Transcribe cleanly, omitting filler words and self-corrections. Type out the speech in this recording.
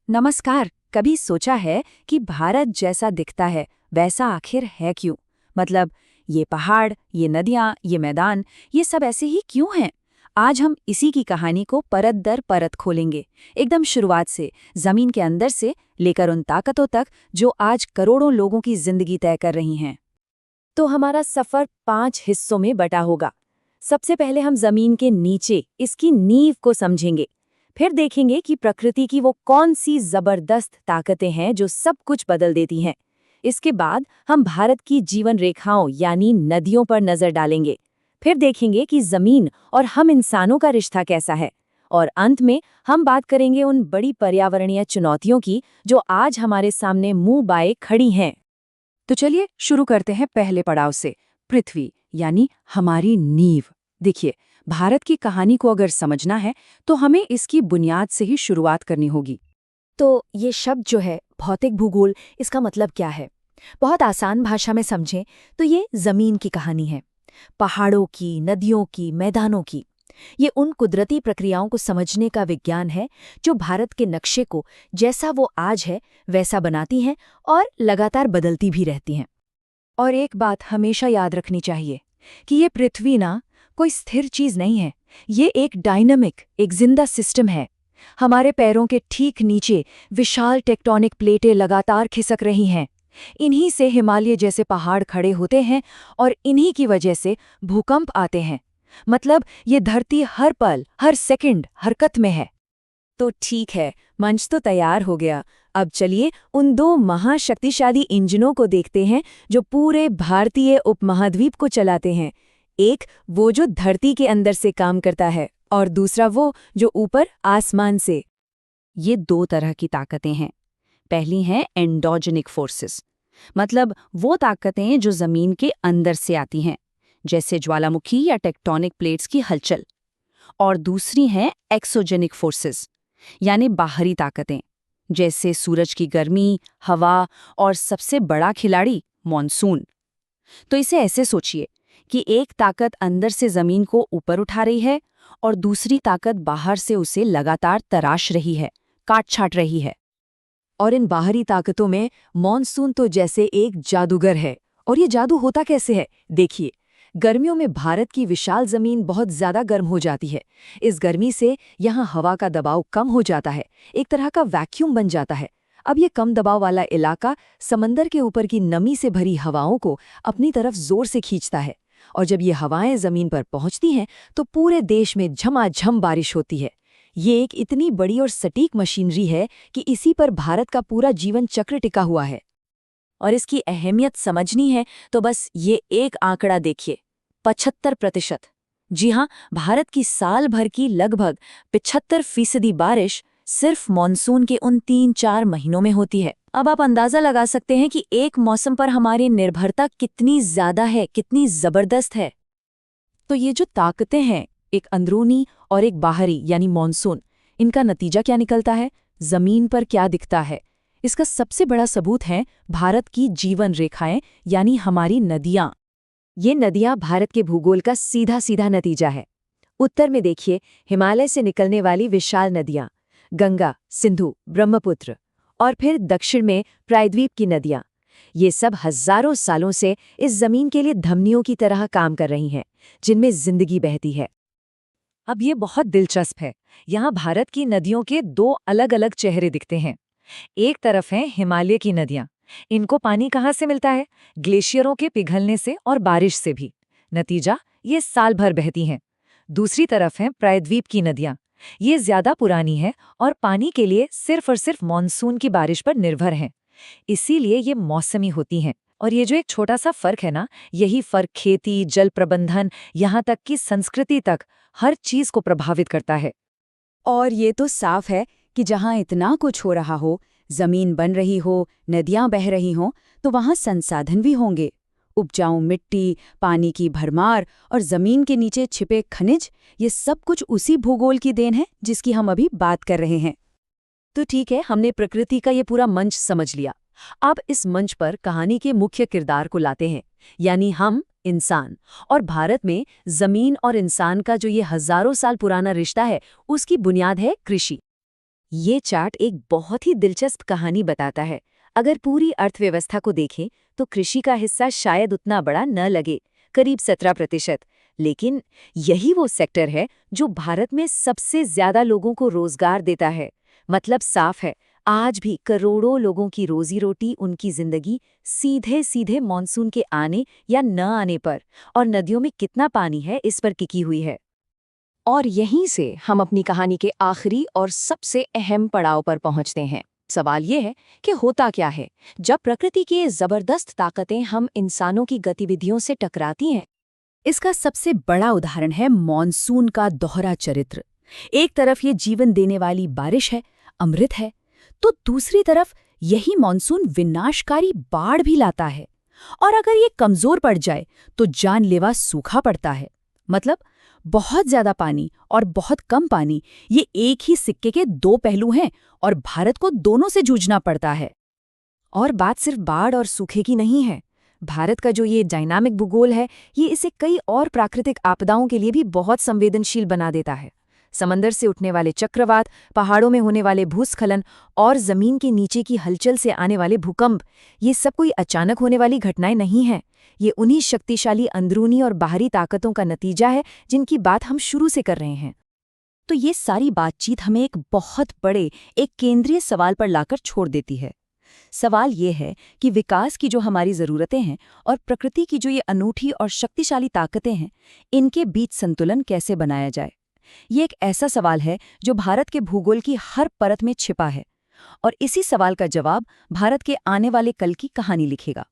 नमस्कार। कभी सोचा है कि भारत जैसा दिखता है वैसा आखिर है क्यों? मतलब ये पहाड़, ये नदियां, ये मैदान, ये सब ऐसे ही क्यों हैं? आज हम इसी की कहानी को परत दर परत खोलेंगे, एकदम शुरुआत से, जमीन के अंदर से लेकर उन ताकतों तक जो आज करोड़ों लोगों की जिंदगी तय कर रही हैं। तो हमारा सफर 5 हिस्सों में बटा होगा। सबसे पहले हम जमीन के नीचे इसकी नींव को समझेंगे। फिर देखेंगे कि प्रकृति की वो कौन सी जबरदस्त ताकतें हैं जो सब कुछ बदल देती हैं। इसके बाद हम भारत की जीवन रेखाओं यानी नदियों पर नजर डालेंगे। फिर देखेंगे कि जमीन और हम इंसानों का रिश्ता कैसा है। और अंत में हम बात करेंगे उन बड़ी पर्यावरणीय चुनौतियों की जो आज हमारे सामने मुंह बाए खड़ी हैं। तो चलिए शुरू करते हैं पहले पड़ाव से, पृथ्वी यानी हमारी नींव। देखिए, भारत की कहानी को अगर समझना है तो हमें इसकी बुनियाद से ही शुरुआत करनी होगी। तो ये शब्द जो है भौतिक भूगोल, इसका मतलब क्या है? बहुत आसान भाषा में समझें तो ये जमीन की कहानी है। पहाड़ों की, नदियों की, मैदानों की। ये उन कुदरती प्रक्रियाओं को समझने का विज्ञान है जो भारत के नक्शे को जैसा वो आज है वैसा बनाती हैं और लगातार बदलती भी रहती हैं। और एक बात हमेशा याद रखनी चाहिए कि ये पृथ्वी ना कोई स्थिर चीज नहीं है। ये एक डायनामिक, एक जिंदा सिस्टम है। हमारे पैरों के ठीक नीचे विशाल टेक्टोनिक प्लेटें लगातार खिसक रही हैं। इन्हीं से हिमालय जैसे पहाड़ खड़े होते हैं और इन्हीं की वजह से भूकंप आते हैं। मतलब ये धरती हर पल, हर सेकंड हरकत में है। तो ठीक है, मंच तो तैयार हो गया। अब चलिए उन दो महाशक्तिशाली इंजनों को देखते हैं जो पूरे भारतीय उपमहाद्वीप को चलाते हैं। एक वो जो धरती के अंदर से काम करता है और दूसरा वो जो ऊपर आसमान से। ये दो तरह की ताकतें हैं। पहली हैं एंडोजेनिक फोर्सेस, मतलब वो ताकतें जो जमीन के अंदर से आती हैं, जैसे ज्वालामुखी या टेक्टोनिक प्लेट्स की हलचल। और दूसरी हैं एक्सोजेनिक फोर्सेस, यानी बाहरी ताकतें, जैसे सूरज की गर्मी, हवा और सबसे बड़ा खिलाड़ी मॉनसून। तो इसे ऐसे सोचिए कि एक ताकत अंदर से जमीन को ऊपर उठा रही है और दूसरी ताकत बाहर से उसे लगातार तराश रही है, काट छाट रही है। और इन बाहरी ताकतों में मॉनसून तो जैसे एक जादूगर है। और ये जादू होता कैसे है? देखिए, गर्मियों में भारत की विशाल जमीन बहुत ज्यादा गर्म हो जाती है। इस गर्मी से यहाँ हवा का दबाव कम हो जाता है, एक तरह का वैक्यूम बन जाता है। अब ये कम दबाव वाला इलाका समंदर के ऊपर की नमी से भरी हवाओं को अपनी तरफ जोर से खींचता है। और जब ये हवाएं जमीन पर पहुंचती हैं तो पूरे देश में झमाझम बारिश होती है। ये एक इतनी बड़ी और सटीक मशीनरी है कि इसी पर भारत का पूरा जीवन चक्र टिका हुआ है। और इसकी अहमियत समझनी है तो बस ये एक आंकड़ा देखिए, 75%। जी हाँ, भारत की साल भर की लगभग 75% बारिश सिर्फ मॉनसून के उन 3-4 महीनों में होती है। अब आप अंदाजा लगा सकते हैं कि एक मौसम पर हमारी निर्भरता कितनी ज्यादा है, कितनी जबरदस्त है। तो ये जो ताकतें हैं, एक अंदरूनी और एक बाहरी यानी मॉनसून, इनका नतीजा क्या निकलता है? जमीन पर क्या दिखता है? इसका सबसे बड़ा सबूत है भारत की जीवन रेखाएं यानी हमारी नदियां। ये नदियां भारत के भूगोल का सीधा सीधा नतीजा है। उत्तर में देखिए, हिमालय से निकलने वाली विशाल नदियां, गंगा, सिंधु, ब्रह्मपुत्र। और फिर दक्षिण में प्रायद्वीप की नदियां। ये सब हजारों सालों से इस जमीन के लिए धमनियों की तरह काम कर रही हैं, जिनमें जिंदगी बहती है। अब ये बहुत दिलचस्प है। यहाँ भारत की नदियों के दो अलग अलग चेहरे दिखते हैं। एक तरफ हैं हिमालय की नदियां। इनको पानी कहाँ से मिलता है? ग्लेशियरों के पिघलने से और बारिश से भी। नतीजा, ये साल भर बहती हैं। दूसरी तरफ हैं प्रायद्वीप की नदियां। ये ज्यादा पुरानी हैं और पानी के लिए सिर्फ और सिर्फ मॉनसून की बारिश पर निर्भर हैं। इसीलिए ये मौसमी होती हैं। और ये जो एक छोटा सा फर्क है ना, यही फर्क खेती, जल प्रबंधन, यहाँ तक कि संस्कृति तक हर चीज को प्रभावित करता है। और ये तो साफ है कि जहाँ इतना कुछ हो रहा हो, जमीन बन रही हो, नदियां बह रही हों, तो वहाँ संसाधन भी होंगे। उपजाऊ मिट्टी, पानी की भरमार और जमीन के नीचे छिपे खनिज, ये सब कुछ उसी भूगोल की देन है जिसकी हम अभी बात कर रहे हैं। तो ठीक है, हमने प्रकृति का ये पूरा मंच समझ लिया। अब इस मंच पर कहानी के मुख्य किरदार को लाते हैं, यानी हम इंसान। और भारत में जमीन और इंसान का जो ये हजारों साल पुराना रिश्ता है, उसकी बुनियाद है कृषि। ये चार्ट एक बहुत ही दिलचस्प कहानी बताता है। अगर पूरी अर्थव्यवस्था को देखें तो कृषि का हिस्सा शायद उतना बड़ा न लगे, करीब 17%, लेकिन यही वो सेक्टर है जो भारत में सबसे ज्यादा लोगों को रोजगार देता है। मतलब साफ है, आज भी करोड़ों लोगों की रोजी रोटी, उनकी जिंदगी सीधे सीधे मॉनसून के आने या न आने पर और नदियों में कितना पानी है इस पर टिकी हुई है। और यहीं से हम अपनी कहानी के आखिरी और सबसे अहम पड़ाव पर पहुंचते हैं। सवाल ये है कि होता क्या है जब प्रकृति की ये जबरदस्त ताकतें हम इंसानों की गतिविधियों से टकराती हैं। इसका सबसे बड़ा उदाहरण है मॉनसून का दोहरा चरित्र। एक तरफ ये जीवन देने वाली बारिश है, अमृत है, तो दूसरी तरफ यही मॉनसून विनाशकारी बाढ़ भी लाता है। और अगर ये कमजोर पड़ जाए तो जानलेवा सूखा पड़ता है। मतलब बहुत ज्यादा पानी और बहुत कम पानी, ये एक ही सिक्के के दो पहलू हैं और भारत को दोनों से जूझना पड़ता है। और बात सिर्फ बाढ़ और सूखे की नहीं है। भारत का जो ये डायनामिक भूगोल है, ये इसे कई और प्राकृतिक आपदाओं के लिए भी बहुत संवेदनशील बना देता है। समंदर से उठने वाले चक्रवात, पहाड़ों में होने वाले भूस्खलन और जमीन के नीचे की हलचल से आने वाले भूकंप, ये सब कोई अचानक होने वाली घटनाएं नहीं हैं। ये उन्हीं शक्तिशाली अंदरूनी और बाहरी ताकतों का नतीजा है जिनकी बात हम शुरू से कर रहे हैं। तो ये सारी बातचीत हमें एक बहुत बड़े, एक केंद्रीय सवाल पर लाकर छोड़ देती है। सवाल ये है कि विकास की जो हमारी ज़रूरतें हैं और प्रकृति की जो ये अनूठी और शक्तिशाली ताकतें हैं, इनके बीच संतुलन कैसे बनाया जाए। ये एक ऐसा सवाल है जो भारत के भूगोल की हर परत में छिपा है, और इसी सवाल का जवाब भारत के आने वाले कल की कहानी लिखेगा।